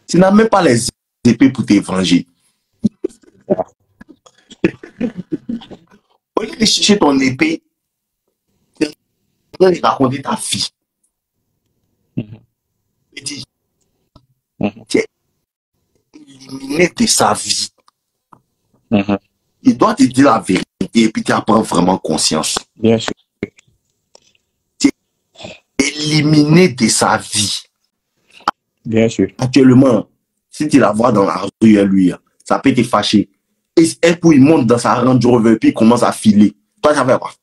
Tu n'as même pas les épées pour te venger. Au lieu de chercher ton épée, tu es en train de raconter ta vie. Il dit, tu es éliminé de sa vie. Il doit te dire la vérité et puis tu apprends vraiment conscience. Bien sûr. Tu es éliminé de sa vie. Bien sûr. Actuellement, si tu la vois dans la rue, lui, ça peut te fâcher. Et un coup, il monte dans sa Range Rover puis il commence à filer. Toi, tu as fait quoi?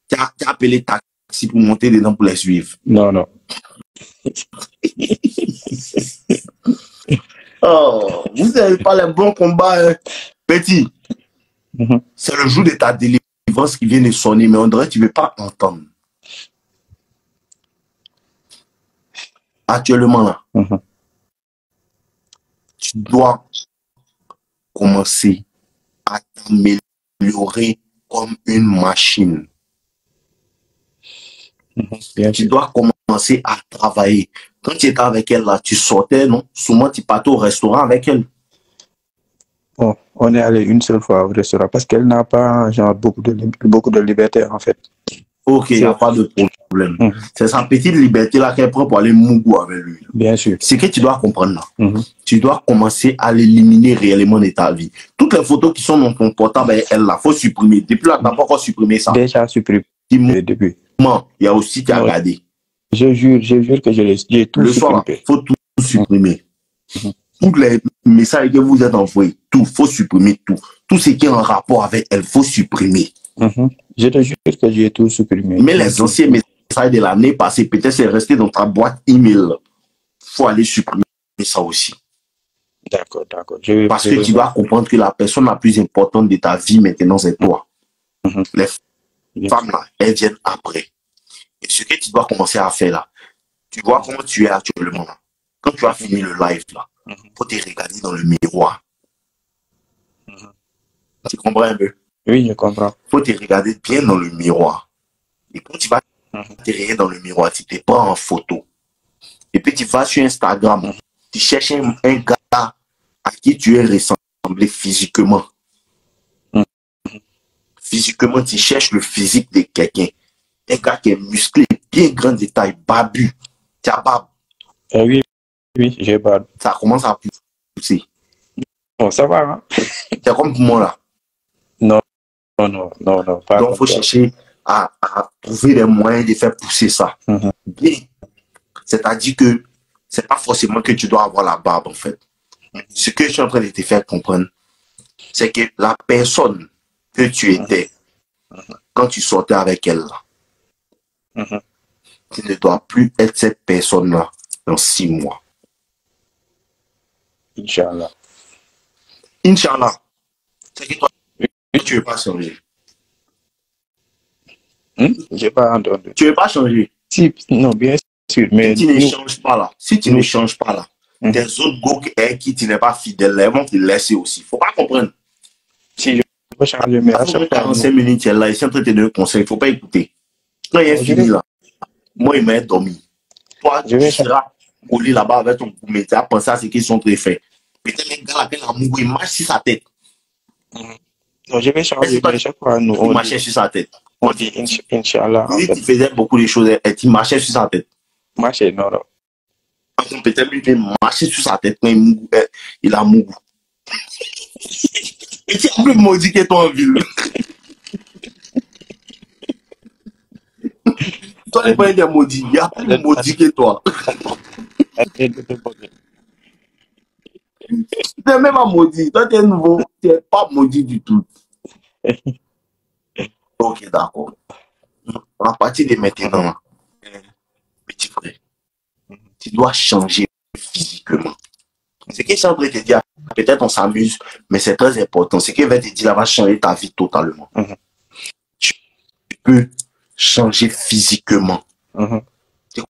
Tu as appelé taxi pour monter dedans pour les suivre. Non, non. Oh, vous n'avez pas les bons combats, hein. Petit. C'est le jour de ta délivrance qui vient de sonner, mais on dirait que tu ne veux pas entendre. Actuellement, là, tu dois commencer à t'améliorer comme une machine. Tu dois commencer à travailler. Quand tu étais avec elle, là, tu sortais, non? Souvent, tu partais au restaurant avec elle. Bon, on est allé une seule fois au restaurant parce qu'elle n'a pas genre, beaucoup de liberté, en fait. Ok, il n'y a pas de problème. C'est sa petite liberté là qu'elle prend pour aller mougou avec lui. Bien sûr. C'est que tu dois comprendre là. Tu dois commencer à l'éliminer réellement de ta vie. Toutes les photos qui sont dans ton portable avec elle là, il faut supprimer. Depuis là, tu n'as pas encore supprimé ça. Déjà supprimé. Depuis. Il y a aussi qui a regardé. Je jure que j'ai tout le supprimé. soir, il faut tout supprimer. Tous les messages que vous êtes envoyés, tout, il faut supprimer tout. Tout ce qui est en rapport avec elle, il faut supprimer. Je te jure que j'ai tout supprimé. Mais les anciens messages de l'année passée, peut-être c'est resté dans ta boîte email. Il faut aller supprimer ça aussi. D'accord. Parce que tu dois comprendre que la personne la plus importante de ta vie maintenant, c'est toi. Les femmes, là, elles viennent après. Et ce que tu dois commencer à faire là, tu vois comment tu es actuellement là. Quand tu as fini le live là, il faut te regarder dans le miroir. Tu comprends un peu? Oui, je comprends. Il faut te regarder bien dans le miroir. Et quand tu vas te regarder dans le miroir, tu te prends en photo. Et puis tu vas sur Instagram, tu cherches un gars à qui tu es ressemblé physiquement. Physiquement, tu cherches le physique de quelqu'un. Un gars qui est musclé, bien grand de taille, barbu. Tu as barbe. Oui, j'ai barbe. Ça commence à pousser. Bon, ça va, hein? C'est comme pour moi là. Non, pas. Donc, il faut chercher à trouver des moyens de faire pousser ça. Bien. C'est-à-dire que c'est pas forcément que tu dois avoir la barbe, en fait. Ce que je suis en train de te faire comprendre, c'est que la personne que tu étais quand tu sortais avec elle, tu ne dois plus être cette personne-là dans 6 mois. Inch'Allah. Inch'Allah. C'est que toi, tu ne veux pas changer. J'ai pas entendu. Tu ne veux pas changer. Si, non, bien sûr. Mais si tu ne changes pas là, ne changes pas là, tes autres gars qui tu n'es pas fidèle, ils vont te laisser aussi. Il ne faut pas comprendre. Si je peux changer, mais à chaque fois. 45 minutes, il est là, il est en train de te donner un conseil, il ne faut pas écouter. Quand il est fini là, moi, il m'a dormi. Toi, tu seras collé là-bas avec ton gourmet, tu as pensé à ce qu'ils sont très faits. Peut-être les gars là, il marche sur sa tête. Non, je vais changer, mais chaque fois, nous, on marchait sur sa tête. On dit Inch'Allah. Tu faisais beaucoup de choses et tu marchais sur sa tête. Marcher, non. Peut-être lui, il marchait sur sa tête quand il a mouru. Et tu as plus maudit que toi en ville. Toi, tu n'es pas un maudit. Il y a plus maudit que toi. Tu n'es même pas maudit. Toi, tu es nouveau. Tu n'es pas maudit du tout. Ok, d'accord. À partir de maintenant, petit frère, tu dois changer physiquement. Ce que je suis en train de te dire, peut-être on s'amuse, mais c'est très important. Ce qu'il va te dire, là, va changer ta vie totalement. Tu peux changer physiquement. Tu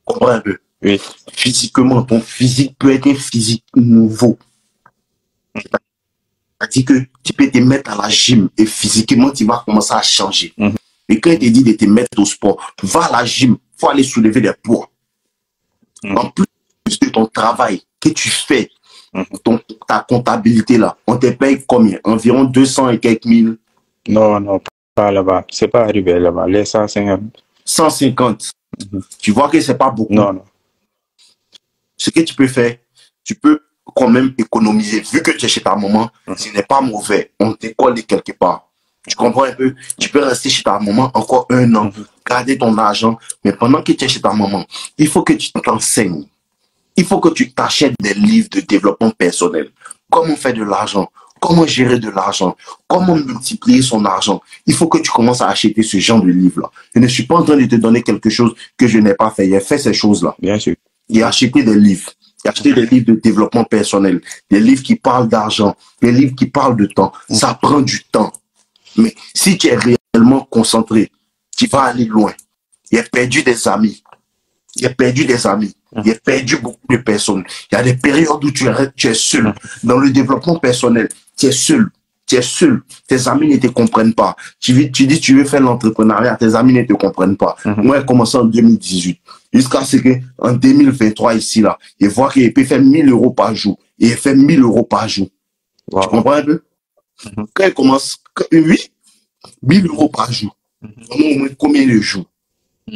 comprends un peu? Oui. Physiquement, ton physique peut être un physique nouveau. C'est-à-dire que tu peux te mettre à la gym et physiquement, tu vas commencer à changer. Et quand il te dit de te mettre au sport, va à la gym, il faut aller soulever des poids. En plus de ton travail que tu fais, Ta comptabilité là, on te paye combien? Environ 200 et quelques mille. Non, non, pas là-bas. C'est pas arrivé là-bas. Les 150. 150. Tu vois que c'est pas beaucoup. Non, non. Ce que tu peux faire, tu peux quand même économiser. Vu que tu es chez ta maman, ce n'est pas mauvais. On t'école quelque part. Tu comprends un peu? Tu peux rester chez ta maman encore 1 an, garder ton argent. Mais pendant que tu es chez ta maman, il faut que tu t'enseignes. Il faut que tu t'achètes des livres de développement personnel. Comment faire de l'argent? Comment gérer de l'argent? Comment multiplier son argent? Il faut que tu commences à acheter ce genre de livres-là. Je ne suis pas en train de te donner quelque chose que je n'ai pas fait. J'ai fait ces choses-là. Bien sûr. J'ai acheté des livres. J'ai acheté des livres de développement personnel. Des livres qui parlent d'argent. Des livres qui parlent de temps. Ça prend du temps. Mais si tu es réellement concentré, tu vas aller loin. J'ai perdu des amis. J'ai perdu des amis. J'ai perdu beaucoup de personnes. Il y a des périodes où tu es seul. Dans le développement personnel, tu es seul. Tu es seul. Tes amis ne te comprennent pas. Tu dis tu veux faire l'entrepreneuriat, tes amis ne te comprennent pas. Moi, j'ai commencé en 2018. Jusqu'à ce qu'en 2023, ici, là, je vois qu'il peut faire 1000 euros par jour. Et il fait 1000 euros par jour. Wow. Tu comprends un peu? Quand il commence, oui, 1000 euros par jour. Vraiment, au moins combien de jours?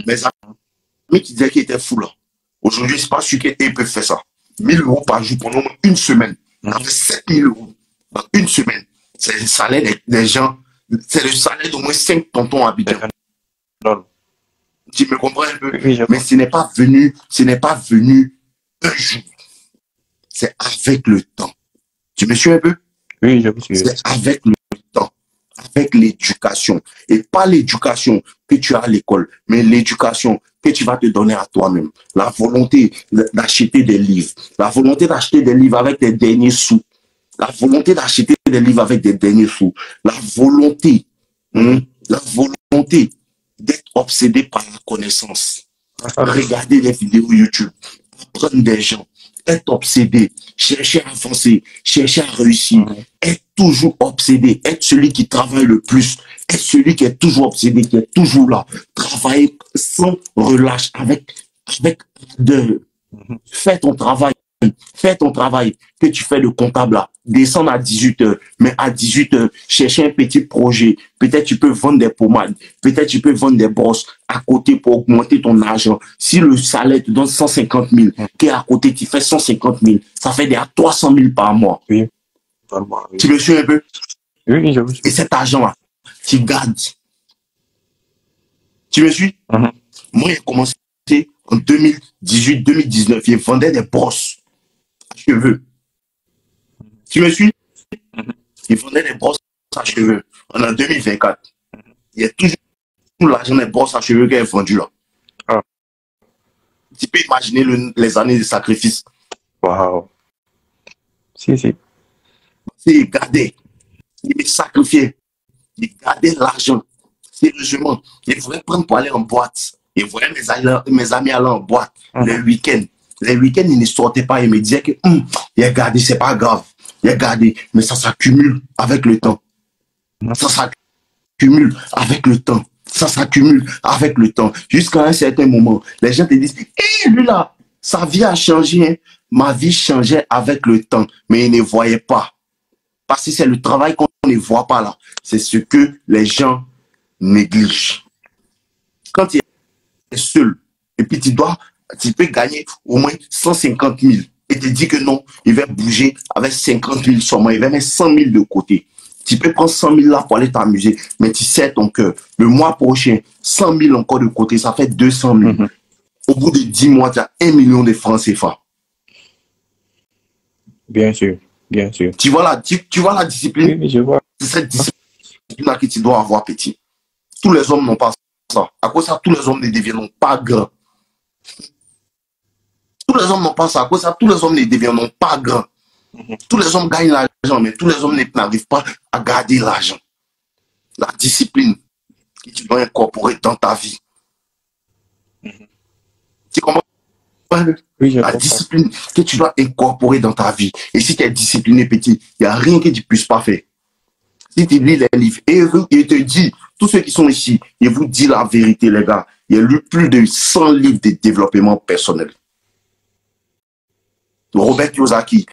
Mes amis qui disaient qu'il était fou là. Aujourd'hui, c'est pas sûr qu'ils peuvent faire ça. 1000 euros par jour pendant une semaine. Ça fait 7000 euros dans une semaine. C'est le salaire des gens. C'est le salaire d'au moins 5 tontons habitants. Tu me comprends un peu? Oui, mais ce n'est pas venu un jour. C'est avec le temps. Tu me suis un peu? Oui, je me suis. C'est avec le temps. Avec l'éducation. Et pas l'éducation que tu as à l'école, mais l'éducation que tu vas te donner à toi-même. La volonté d'acheter des livres. La volonté d'acheter des livres avec des derniers sous. La volonté d'acheter des livres avec des derniers sous. La volonté d'être obsédé par la connaissance. Regarder les vidéos YouTube. Apprendre des gens. Être obsédé. Chercher à avancer. Chercher à réussir. Être toujours obsédé. Être celui qui travaille le plus. Être celui qui est toujours obsédé, qui est toujours là. Travailler sans relâche, avec de fais ton travail. Fais ton travail que tu fais le comptable là. Descends à 18 heures. Mais à 18 heures, chercher un petit projet. Peut-être tu peux vendre des pommades. Peut-être tu peux vendre des brosses à côté pour augmenter ton argent. Si le salaire te donne 150 000, qu'à côté tu fais 150 000, ça fait déjà 300 000 par mois. Oui. Tu me suis un peu? Oui, je me suis. Et cet argent-là, tu gardes. Tu me suis? Moi, j'ai commencé en 2018-2019. Je vendais des brosses à cheveux. Tu me suis? Je vendais des brosses à cheveux. On est en 2024. Il y a toujours l'argent des brosses à cheveux qui est vendu là. Tu peux imaginer les années de sacrifice. Waouh. Si. C'est garder. Il me sacrifiait. Il gardait l'argent. Sérieusement. Il voulait prendre pour aller en boîte. Il voyait mes amis aller en boîte les week-ends. Les week-ends, ils ne sortaient pas. Ils me disaient que il a gardé, c'est pas grave. Il a gardé. Mais ça s'accumule avec le temps. Ça s'accumule avec le temps. Ça s'accumule avec le temps. Jusqu'à un certain moment, les gens te disent, lui là, sa vie a changé. Hein. Ma vie changeait avec le temps. Mais ils ne voyaient pas. Parce que c'est le travail qu'on ne voit pas là. C'est ce que les gens négligent. Quand tu es seul, et puis tu peux gagner au moins 150 000, et te dis que non, il va bouger avec 50 000 seulement, il va mettre 100 000 de côté. Tu peux prendre 100 000 là pour aller t'amuser, mais tu sais ton cœur. Le mois prochain, 100 000 encore de côté, ça fait 200 000. Au bout de 10 mois, tu as 1 million de francs CFA. Bien sûr. Tu vois la discipline? Oui, je vois. C'est cette discipline-là que tu dois avoir, petit. Tous les hommes n'ont pas ça. À cause de ça, tous les hommes ne deviennent pas grands. Tous les hommes n'ont pas ça. À cause de ça, tous les hommes ne deviennent pas grands. Tous les hommes gagnent l'argent, mais tous les hommes n'arrivent pas à garder l'argent. La discipline que tu dois incorporer dans ta vie. Tu comprends? Oui, la discipline que tu dois incorporer dans ta vie. Et si tu es discipliné, petit, il n'y a rien que tu ne puisses pas faire. Si tu lis les livres, et il te dit, tous ceux qui sont ici, il vous dit la vérité, les gars. Il y a lu plus de 100 livres de développement personnel. Robert Kiyosaki,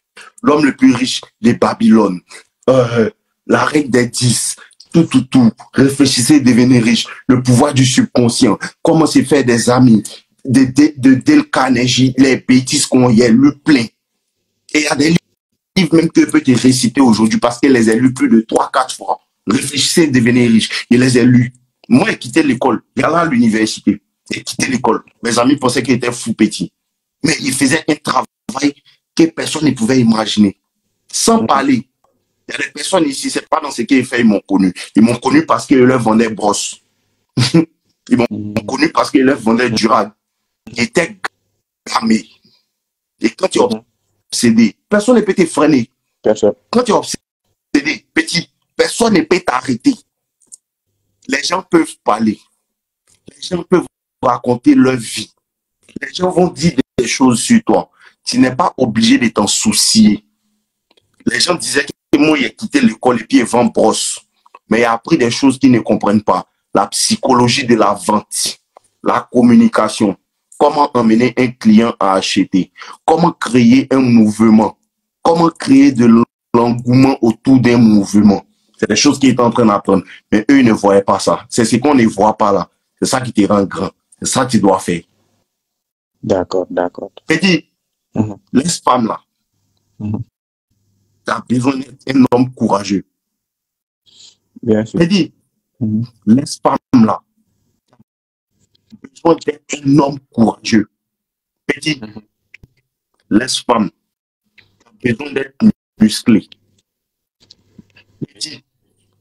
l'homme le plus riche de Babylone, la règle des 10, tout. Réfléchissez, devenez riche. Le pouvoir du subconscient. Comment se faire des amis. De Dale Carnegie, les bêtises qu'on y a lu plein. Et il y a des livres même que je peux te réciter aujourd'hui parce qu'elle les a lus plus de 3-4 fois. Réfléchissez, devenez riche. Il les a lus. Moi, j'ai quitté l'école. J'allais à l'université. J'ai quitté l'école. Mes amis pensaient qu'il était fou petit. Mais il faisait un travail que personne ne pouvait imaginer. Sans parler. Il y a des personnes ici, c'est pas dans ce qu'ils font, ils m'ont connu. Ils m'ont connu parce qu'ils leur vendaient brosse. Ils m'ont connu parce qu'ils leur vendaient durable. Ils étaient gamés. Et quand tu es obsédé, personne ne peut te freiner. Personne. Quand tu es obsédé, petit, personne ne peut t'arrêter. Les gens peuvent parler. Les gens peuvent raconter leur vie. Les gens vont dire des choses sur toi. Tu n'es pas obligé de t'en soucier. Les gens disaient que moi, il a quitté l'école et puis il vend brosse. Mais il a appris des choses qu'ils ne comprennent pas. La psychologie de la vente, la communication, comment emmener un client à acheter, comment créer un mouvement, comment créer de l'engouement autour d'un mouvement. C'est des choses qu'ils étaient en train d'apprendre. Mais eux, ils ne voyaient pas ça. C'est ce qu'on ne voit pas là. C'est ça qui te rend grand. C'est ça que tu dois faire. D'accord. Je dis, laisse femme là. Tu as besoin d'être un homme courageux. Bien sûr. Je dis, laisse femme là. Tu as besoin d'être un homme courageux. Je dis, laisse femme. Tu as besoin d'être musclé. Je dis,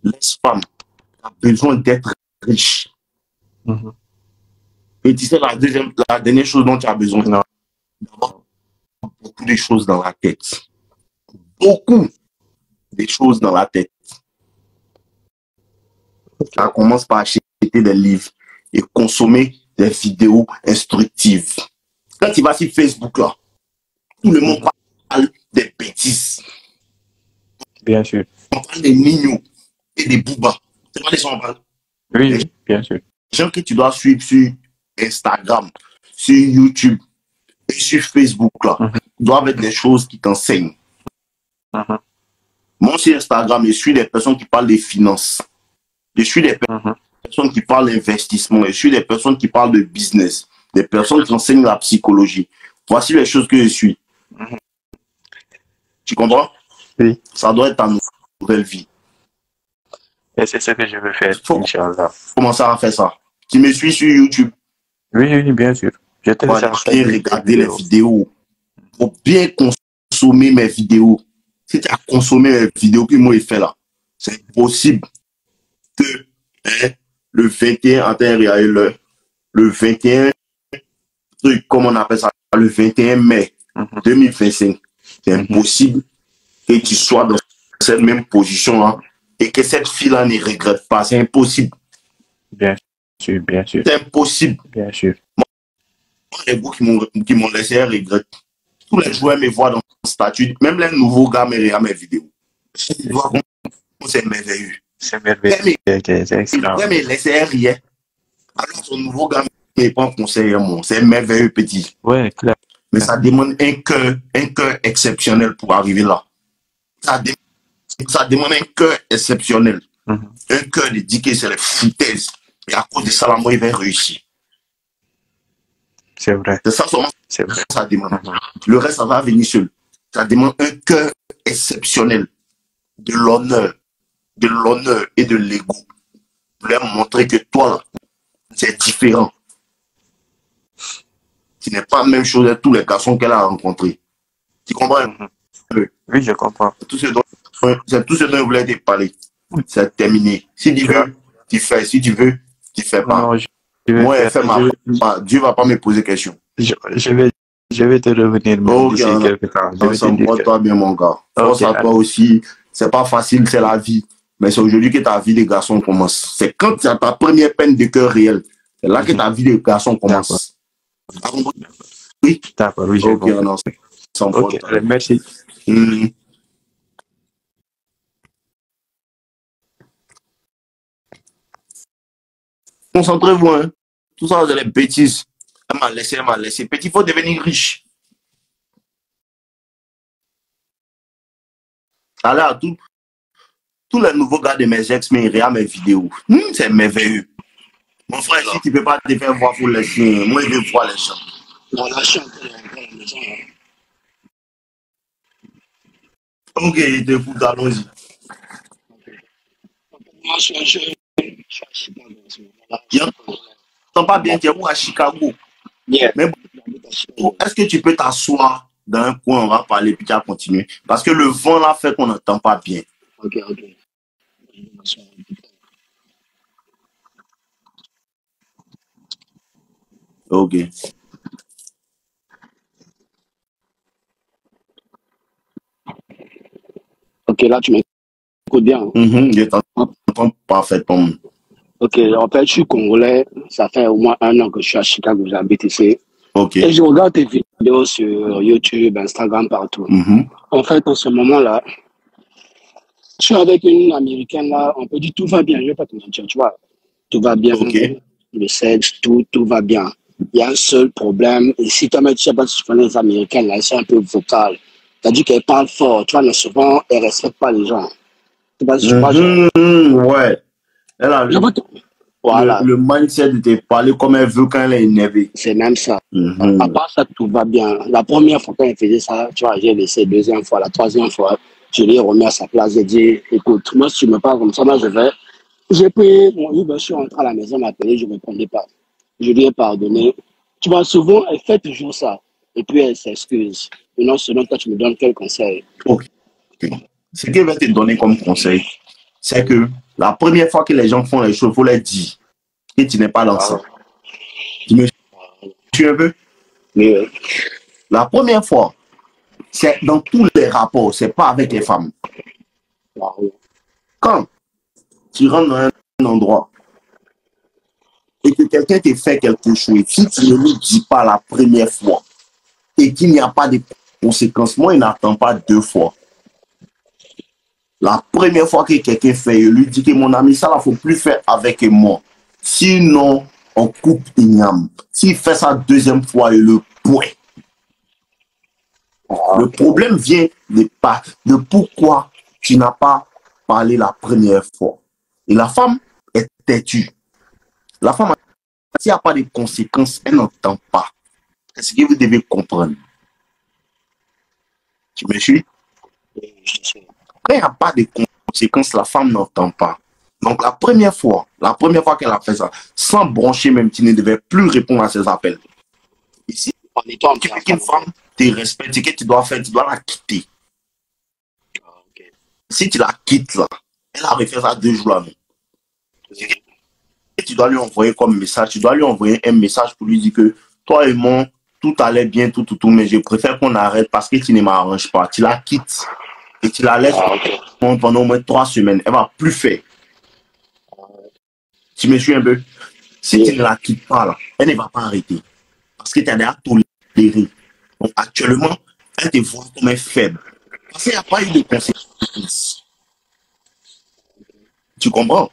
laisse femme. Tu as besoin d'être riche. Et tu sais, la dernière chose dont tu as besoin, d'avoir beaucoup de choses dans la tête. Beaucoup de choses dans la tête. Ça commence par acheter des livres et consommer des vidéos instructives. Quand tu vas sur Facebook, là, tout le monde parle des bêtises. Bien sûr. On parle des Nino et des Booba. C'est pas des gens on parle. Oui, bien sûr. Les gens que tu dois suivre sur Instagram, sur YouTube et sur Facebook, là, doivent être des choses qui t'enseignent. Moi, sur Instagram, je suis des personnes qui parlent des finances. Je suis des personnes qui parlent d'investissement. Je suis des personnes qui parlent de business. Des personnes qui enseignent la psychologie. Voici les choses que je suis. Tu comprends? Oui. Ça doit être ta nouvelle vie. Et c'est ce que je veux faire, Inch'Allah. Commencer à faire ça. Tu me suis sur YouTube. Oui, bien sûr. Je te bien regarder les vidéos. Pour bien consommer mes vidéos. Si tu as consommé mes vidéos que moi, il fait là, c'est possible que le 21, le 21, comme on appelle ça, le 21 mai 2025, c'est impossible que tu sois dans cette même position-là et que cette fille-là ne regrette pas. C'est impossible. Bien sûr. C'est impossible. Bien sûr. Moi, les gars qui m'ont laissé un regret. Tous les joueurs me voient dans le statut. Même les nouveaux gars me regardent mes vidéos. C'est merveilleux. C'est merveilleux. Il pourrait me laisser rien. Alors son nouveau gars me prend conseil à moi. C'est merveilleux, petit. Ouais, clair. Mais ça demande un cœur exceptionnel pour arriver là. Ça demande un cœur exceptionnel. Un cœur de dire que c'est les foutaises. Et à cause de ça, là, moi, il va réussir. C'est vrai. C'est ça seulement. C'est vrai. Ça demande. Le reste, ça va venir seul. Ça demande un cœur exceptionnel. De l'honneur et de l'ego. Pour leur montrer que toi, là, c'est différent. Tu n'es pas la même chose avec tous les garçons qu'elle a rencontrés. Tu comprends? Oui, je comprends. C'est tout ce dont je voulais te parler. C'est terminé. Si tu veux, tu fais. Si tu veux, tu fais pas. Non, moi, Dieu va pas me poser question. Je vais te revenir d'ici quelques temps. Porte-toi bien, mon gars. Force à toi aussi. C'est pas facile, c'est la vie. Mais c'est aujourd'hui que ta vie de garçon commence. C'est quand tu as ta première peine de cœur réelle. C'est là que ta vie de garçon commence. Oui? D'accord, oui, j'ai compris. Ok, merci. Concentrez-vous, hein. Tout ça, c'est les bêtises. Elle m'a laissé. Petit, il faut devenir riche. Allez à tous les nouveaux gars de mes ex, mais ils regardent mes vidéos. C'est merveilleux. Mon frère, si tu ne peux pas te faire voir pour les chiens, moi, je veux voir les gens. Non, là, je suis encore à la maison. Ok, je t'écoute, allons-y. Moi, je suis à Chicago en ce moment-là. Bien. T'entends pas bien, tu es où à Chicago? Yeah. Mais bon, est-ce que tu peux t'asseoir dans un coin, on va parler, puis tu vas continuer? Parce que le vent là fait qu'on n'entend pas bien. Ok. Ok. Ok, là, tu m'écoutes bien. Je t'entends parfaitement. Ok, en fait, je suis congolais. Ça fait au moins 1 an que je suis à Chicago, j'habite ici. Ok. Et je regarde tes vidéos sur YouTube, Instagram, partout. En fait, en ce moment-là, je suis avec une Américaine là. On peut dire tout va bien. Je ne vais pas te mentir, tu vois. Tout va bien. Ok. Le sexe, tout va bien. Il y a un seul problème. Et si toi, tu ne sais pas si tu connais les Américaines, là, elles sont un peu vocales. C'est-à-dire qu'elles parlent fort. Tu vois, mais souvent, elles ne respectent pas les gens. Tu sais pas si tu vois, genre. Ouais. Elle a Voilà. le mindset de te parler comme elle veut quand elle est énervée. C'est même ça. À part ça, tout va bien. La première fois quand elle faisait ça, tu vois, j'ai laissé. Deuxième fois, la troisième fois, je l'ai remis à sa place. J'ai dit, écoute, moi, si tu me parles comme ça, moi, je vais. J'ai pris mon Uber, je suis rentré à la maison, m'appeler, je ne répondais pas. Je lui ai pardonné. Tu vois, souvent, elle fait toujours ça. Et puis, elle s'excuse. Maintenant, selon toi, tu me donnes quel conseil? Ok. Ce qu'elle va te donner comme conseil, c'est que la première fois que les gens font les choses, il faut leur dire que tu n'es pas lancé. Tu me suis un peu? Mais, La première fois, c'est dans tous les rapports, c'est pas avec les femmes. Quand tu rentres dans un endroit et que quelqu'un te fait quelque chose, si tu ne lui dis pas la première fois et qu'il n'y a pas de conséquences, moi, il n'attend pas 2 fois. La première fois que quelqu'un fait, il lui dit que mon ami, ça, il ne faut plus faire avec moi. Sinon, on coupe igname. S'il fait ça 2e fois, il le point. Le problème vient de pourquoi tu n'as pas parlé la première fois. Et la femme est têtue. La femme, s'il n'y a pas de conséquences, elle n'entend pas. C'est ce que vous devez comprendre. Tu me suis? Quand il n'y a pas de conséquences, la femme n'entend pas. Donc la première fois qu'elle a fait ça, sans broncher même, tu ne devais plus répondre à ses appels. Ici, tu veux qu'une femme te respecte, ce que tu dois faire, tu dois la quitter. Si tu la quittes là, elle a refait ça 2 jours là. Et tu dois lui envoyer comme message, tu dois lui envoyer un message pour lui dire que toi et moi, tout allait bien, tout, mais je préfère qu'on arrête parce que tu ne m'arranges pas. Tu la quittes et tu la laisses pendant au moins 3 semaines. Elle ne va plus faire. Tu me suis un peu? Si tu ne la quittes pas là, elle ne va pas arrêter. Parce que tu as déjà toléré. Donc actuellement, elle te voit comme un faible. Parce qu'il n'y a pas eu de conséquences. Tu comprends?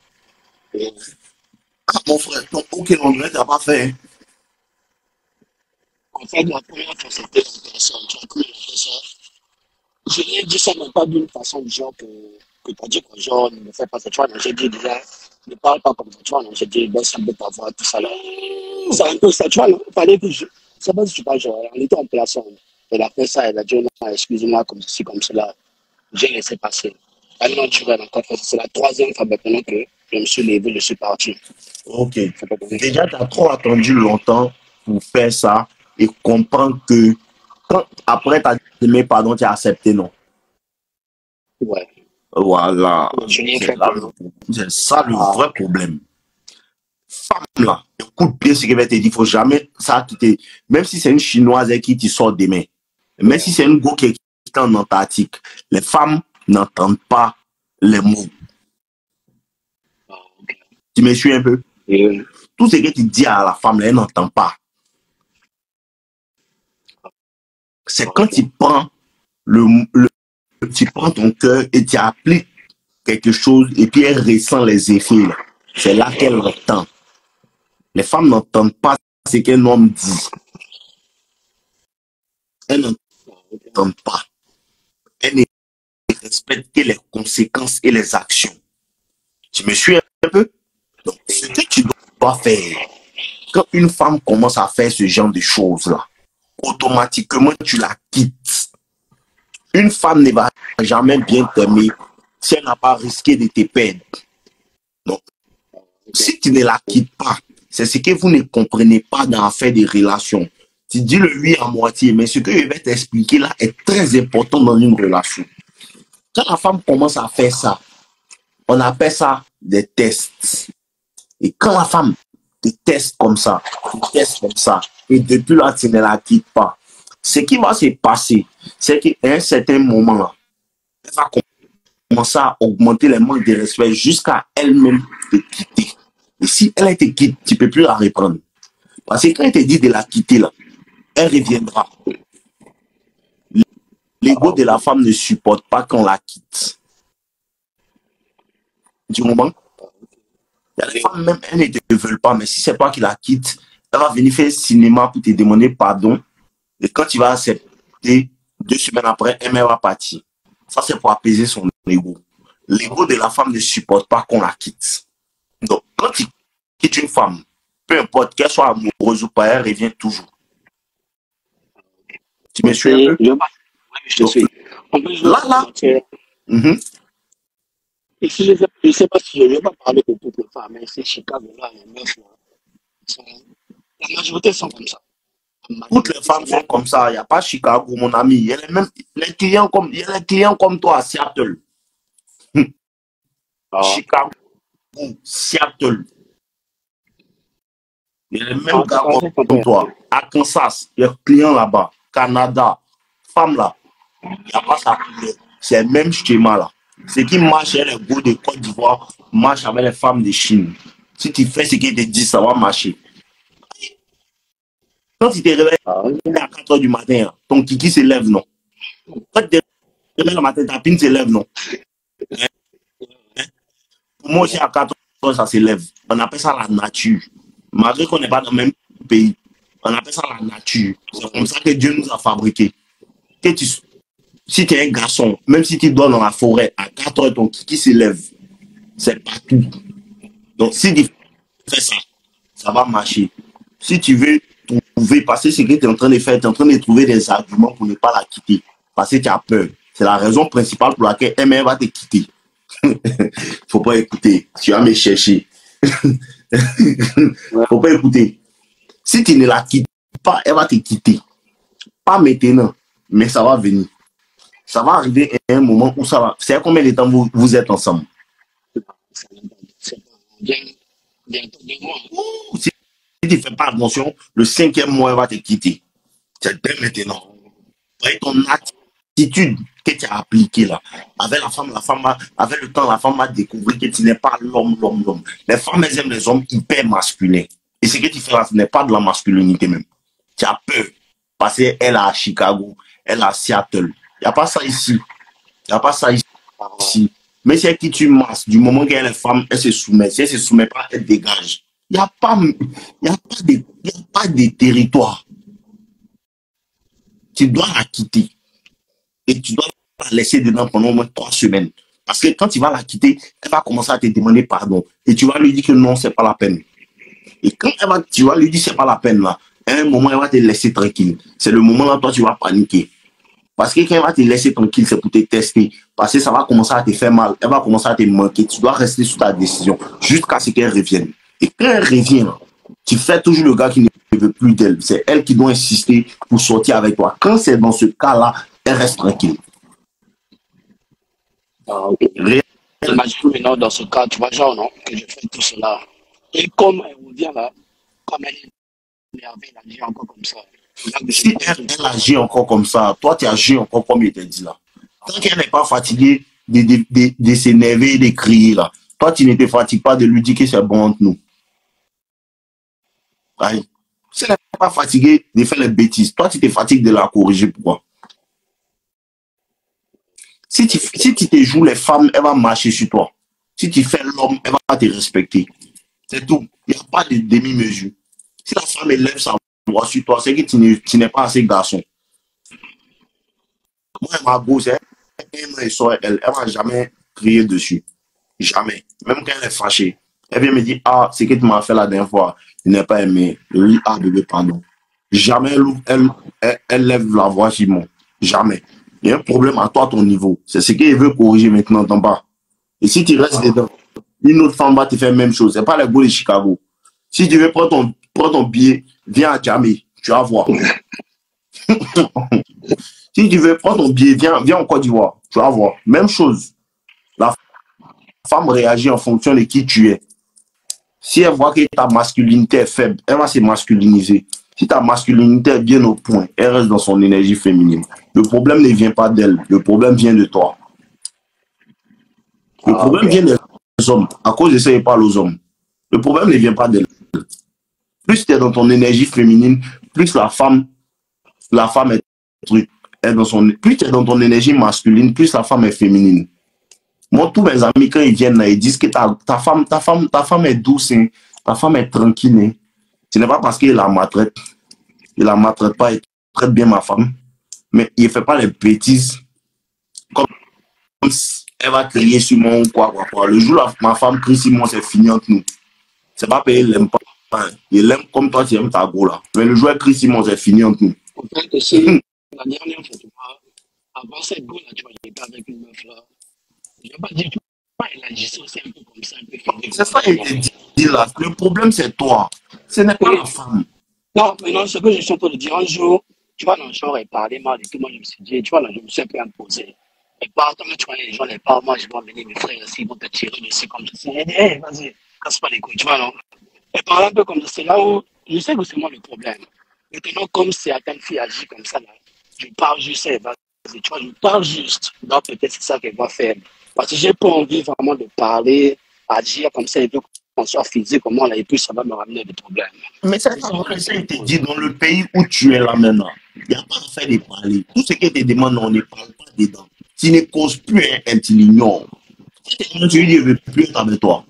Ah, mon frère, donc aucun endroit, tu n'as pas fait. En fait, la première fois, c'était en personne. Tu vois, comment il a fait ça? Je lui ai dit ça, mais pas d'une façon du genre que tu as dit que genre ne me fais pas ça. Tu vois, j'ai dit déjà, ne parle pas comme ça. Tu vois, j'ai dit, baisse un peu ta voix, tout ça là. C'est un peu ça, tu vois, il fallait que je. Je sais pas si tu parles, genre, on était en place. Elle a fait ça, elle a dit, non, excusez-moi, comme ceci, comme cela. J'ai laissé passer. Elle m'a dit, encore fait ça. C'est la 3e fois maintenant que je me suis levé, je suis parti. Ok. Déjà, tu as trop attendu longtemps pour faire ça et comprendre que quand, après tu as demandé pardon, tu as accepté, non? Ouais. Voilà. C'est C'est ça le vrai problème. Femme là, écoute bien ce que je vais te dire. Il ne faut jamais ça quitter. Même si c'est une chinoise qui te sort demain, même si c'est une go qui est en Antarctique, les femmes n'entendent pas les mots. Tu me suis un peu? Tout ce que tu dis à la femme, elle n'entend pas. C'est quand tu prends tu prends ton cœur et tu appliques quelque chose et puis elle ressent les effets. C'est là qu'elle entend. Les femmes n'entendent pas ce qu'un homme dit. Elles n'entendent pas. Elles ne respecter les conséquences et les actions. Tu me suis un peu? Donc, ce que tu dois faire, quand une femme commence à faire ce genre de choses-là, automatiquement, tu la quittes. Une femme ne va jamais bien t'aimer si elle n'a pas risqué de te perdre. Donc, si tu ne la quittes pas, c'est ce que vous ne comprenez pas dans l'affaire des relations. Tu dis le oui à moitié, mais ce que je vais t'expliquer là est très important dans une relation. Quand la femme commence à faire ça, on appelle ça des tests. Et quand la femme te teste comme ça, et depuis là, tu ne la quittes pas, ce qui va se passer, c'est qu'à un certain moment là, elle va commencer à augmenter les manques de respect jusqu'à elle-même te quitter. Et si elle te quitte, tu ne peux plus la reprendre. Parce que quand elle te dit de la quitter là, elle reviendra. L'ego de la femme ne supporte pas qu'on la quitte. Du moment, il y a des femmes même, elles ne te veulent pas, mais si c'est pas qu'il la quitte, elle va venir faire cinéma pour te demander pardon. Et quand tu vas accepter, 2 semaines après, elle va partir. Ça, c'est pour apaiser son ego. L'ego de la femme ne supporte pas qu'on la quitte. Donc, quand tu quittes une femme, peu importe qu'elle soit amoureuse ou pas, elle revient toujours. Tu me suis un peu? Oui, je te suis. Là. Et si je ne sais pas si je ne vais pas parler de toutes les femmes, mais c'est Chicago, là, les meufs, là, la majorité sont comme ça. Toutes les femmes sont comme ça. Il n'y a pas Chicago, mon ami. Il y a les clients comme toi à Seattle. Chicago, Seattle. Il y a les mêmes gars comme toi. À Kansas, il y a des clients là-bas. Canada, femmes là. Il n'y a pas ça. C'est le même schéma là. Ce qui marche avec les gars de Côte d'Ivoire marche avec les femmes de Chine. Si tu fais ce qu'ils te disent, ça va marcher. Quand tu te réveilles à 4 h du matin, ton kiki se lève, non? Quand tu te réveilles le matin, ta pine se lève, non? Pour moi aussi, à 4 h, ça se lève. On appelle ça la nature. Malgré qu'on n'est pas dans le même pays, on appelle ça la nature. C'est comme ça que Dieu nous a fabriqués. Si tu es un garçon, même si tu dors dans la forêt, à 4 h, ton kiki se lève. C'est partout. Donc, si tu fais ça, ça va marcher. Si tu veux trouver, parce que ce que tu es en train de faire, tu es en train de trouver des arguments pour ne pas la quitter. Parce que tu as peur. C'est la raison principale pour laquelle elle va te quitter. Faut pas écouter. Tu vas me chercher. Faut pas écouter. Si tu ne la quittes pas, elle va te quitter. Pas maintenant, mais ça va venir. Ça va arriver à un moment où ça va. C'est combien de temps vous êtes ensemble? Bientôt 2 mois. Si tu ne fais pas attention, le 5e mois, elle va te quitter. C'est dès maintenant. Avec ton attitude que tu as appliquée là, avec avec le temps, la femme va découvrir que tu n'es pas l'homme. Les femmes, elles aiment les hommes hyper masculins. Et ce que tu fais là, ce n'est pas de la masculinité même. Tu as peur. Parce qu'elle est à Chicago, elle est à Seattle. Il n'y a pas ça ici. Mais c'est qui tu masses. Du moment qu'elle est femme, elle se soumet. Si elle ne se soumet pas, elle dégage. Il n'y a pas de territoire. Tu dois la quitter. Et tu dois la laisser dedans pendant au moins 3 semaines. Parce que quand tu vas la quitter, elle va commencer à te demander pardon. Et tu vas lui dire que non, c'est pas la peine. Et quand tu vas lui dire c'est pas la peine là, à un moment, elle va te laisser tranquille. C'est le moment là, toi, tu vas paniquer. Parce que quand elle va te laisser tranquille, c'est pour te tester. Parce que ça va commencer à te faire mal. Elle va commencer à te manquer. Tu dois rester sur ta décision jusqu'à ce qu'elle revienne. Et quand elle revient, tu fais toujours le gars qui ne veut plus d'elle. C'est elle qui doit insister pour sortir avec toi. Quand c'est dans ce cas-là, elle reste tranquille. Imagine maintenant dans ce cas, tu vois, genre, non, que je fais tout cela. Et comme elle revient là, comme elle est énervée, elle agit encore comme ça. Si elle agit encore comme ça, toi tu agis encore comme il te dit là. Tant qu'elle n'est pas fatiguée de s'énerver et de crier là, toi tu ne te fatigues pas de lui dire que c'est bon entre nous. Aïe. Si elle n'est pas fatiguée de faire les bêtises, toi tu te fatigues de la corriger. Pourquoi? Si tu te joues les femmes, elle va marcher sur toi. Si tu fais l'homme, elle va te respecter. C'est tout. Il n'y a pas de demi-mesure. Si la femme élève sa voix sur toi, c'est que tu n'es pas assez garçon. Moi, ma bosse, un sort, elle va jamais crier dessus. Jamais. Même quand elle est fâchée. Elle vient me dire, ah, c'est que tu m'as fait la dernière fois. Je n'ai pas aimé. Je lui dis, ah, bébé, pardon. Jamais elle lève la voix, Simon. Jamais. Il y a un problème à toi, à ton niveau. C'est ce qu'elle veut corriger maintenant, t'entends pas. Et si tu restes dedans, une autre femme va te faire la même chose. C'est pas les goûts de Chicago. Si tu veux prendre ton billet, viens à Jamie. Tu vas voir. Si tu veux prendre ton billet, viens en Côte d'Ivoire. Tu vas voir. Même chose. La femme réagit en fonction de qui tu es. Si elle voit que ta masculinité est faible, elle va se masculiniser. Si ta masculinité est bien au point, elle reste dans son énergie féminine. Le problème ne vient pas d'elle. Le problème vient de toi. Le problème vient des hommes. À cause de ça, il parle aux hommes. Le problème ne vient pas d'elle. Plus tu es dans ton énergie féminine, plus la femme est truc. Plus tu es dans ton énergie masculine, plus la femme est féminine. Moi, tous mes amis, quand ils viennent là, ils disent que ta femme est douce, hein, ta femme est tranquille. Hein. Ce n'est pas parce qu'il la maltraite. Il la maltraite pas, il traite bien ma femme. Mais il ne fait pas les bêtises. Comme elle va crier sur moi ou quoi. Le jour où ma femme crie sur moi, c'est fini entre nous. C'est pas parce qu'il l'aime pas. Hein. Il l'aime comme toi, tu aimes ta go là. Mais le jour où elle crie sur moi, c'est fini entre nous. En fait, c'est la dernière fois, tu vois, avant cette go là, tu vois, il était avec une meuf là. Je vais pas dire tout. Elle agissait aussi un peu comme ça, un peu fédé. C'est ça qu'il te dit là. Le problème, c'est toi. Ce n'est pas la femme. Non, mais non, ce que je suis en train de dire, un jour, tu vois, dans le genre, elle parlait mal et tout. Moi, je me suis dit, tu vois, là, je me suis un peu imposé. Et partout, tu vois, les gens, les parents, moi, je vais emmener mes frères aussi, ils vont te tirer dessus comme ça. Elle dit, hey, vas-y, casse pas les couilles, tu vois, non? Elle parlait un peu comme ça. C'est là où je sais que c'est moi le problème. Maintenant, comme certaines filles agissent comme ça, là, je parle juste, hey, vas-y, tu vois, je parle juste. Donc, peut-être c'est ça qu'elle va faire. Parce que j'ai pas envie vraiment de parler, agir comme ça, et puis qu'on soit physique, comment là, et puis ça va me ramener des problèmes. Mais c'est ça que ça te dit, dans le pays où tu es là maintenant, il n'y a pas à faire de parler. Tout ce qui te demande, on ne parle pas dedans. Tu ne causes plus, hein, elle l'ignore. Si tu lui dis, je ne veux plus être avec toi,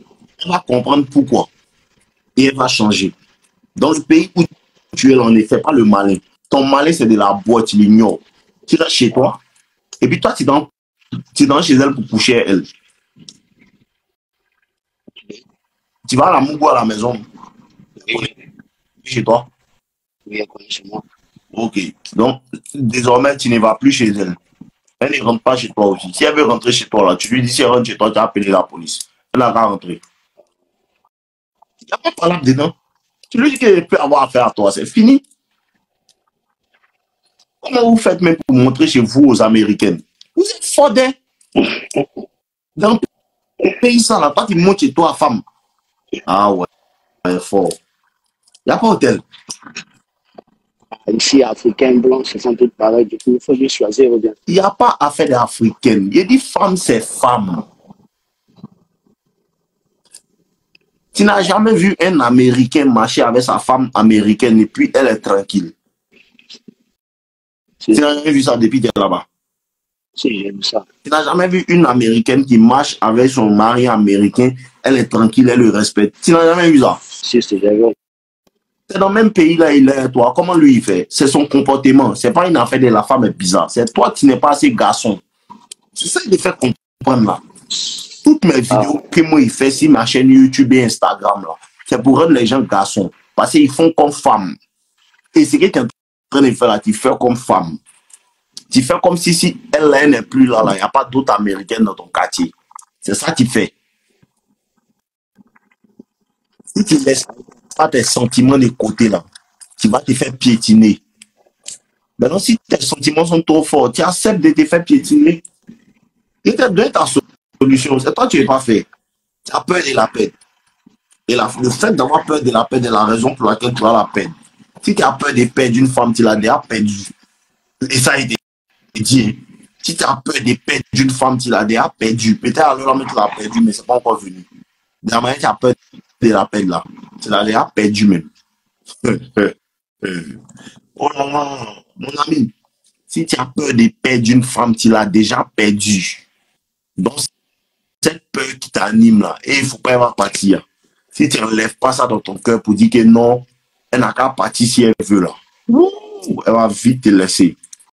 elle va comprendre pourquoi. Et elle va changer. Dans le pays où tu es là, on ne fait pas le malin. Ton malin, c'est de la boîte, tu l'ignores. Tu restes chez toi, et puis toi, tu es chez elle pour coucher elle. Tu vas à la Mougou à la maison. Oui, Chez toi. oui, elle connaît chez moi. Ok. Donc, désormais, tu ne vas plus chez elle. Elle ne rentre pas chez toi aussi. Si elle veut rentrer chez toi, là, tu lui dis si elle rentre chez toi, tu as appelé la police. Elle n'a qu'à rentrer. Il n'y a pas de problème dedans. Tu lui dis qu'elle peut avoir affaire à toi. C'est fini. Comment vous faites même pour montrer chez vous aux Américaines? Vous êtes fodés. Dans le pays, ça, là, toi, tu montes chez toi, femme. Ah ouais, fort. Il n'y a pas hôtel. Ici, africaines, blanches, elles sont toutes pareilles. Du coup, il faut juste choisir ou bien. Il n'y a pas affaire d'africaine. Il dit femme, c'est femme. Tu n'as jamais vu un Américain marcher avec sa femme américaine et puis elle est tranquille. Tu n'as jamais vu ça depuis que tu es là-bas. Si, j'ai vu ça. Tu n'as jamais vu une Américaine qui marche avec son mari américain, elle est tranquille, elle le respecte. Tu n'as jamais vu ça. Si, c'est vrai. C'est dans le même pays là, il est, toi. Comment lui il fait? C'est son comportement. C'est pas une affaire de la femme est bizarre. C'est toi qui n'es pas assez garçon. C'est ça qu'il me fait comprendre là. Toutes mes vidéos que moi il fait sur ma chaîne YouTube et Instagram là, c'est pour rendre les gens garçons. Parce qu'ils font comme femmes. Et c'est ce que tu es en train de faire là, tu fais comme femme. Tu fais comme si elle n'est plus là, il n'y a pas d'autres Américaines dans ton quartier. C'est ça que tu fais. Si tu ne laisses pas tes sentiments de côté là, tu vas te faire piétiner. Maintenant, si tes sentiments sont trop forts, tu acceptes de te faire piétiner. Et tu donnes ta solution. C'est toi qui n'es pas fait. Tu as peur de la peine. Et le fait d'avoir peur de la peine est la raison pour laquelle tu as la peine. Si tu as peur de perdre une femme, tu l'as déjà perdue. Et ça a été dit. Si tu as peur de perdre une femme, tu l'as déjà perdue. Peut-être alors là, tu l'as perdue, mais ce n'est pas encore venu. De la manière, tu as peur de la peine là. Tu l'as déjà perdue même. Oh là là, mon ami. Si tu as peur de perdre une femme, tu l'as déjà perdue. Donc, cette peur qui t'anime là, et il ne faut pas y avoir partir. Si tu n'enlèves pas ça dans ton cœur pour dire que non, elle n'a qu'à partir si elle veut là. Elle va vite te laisser.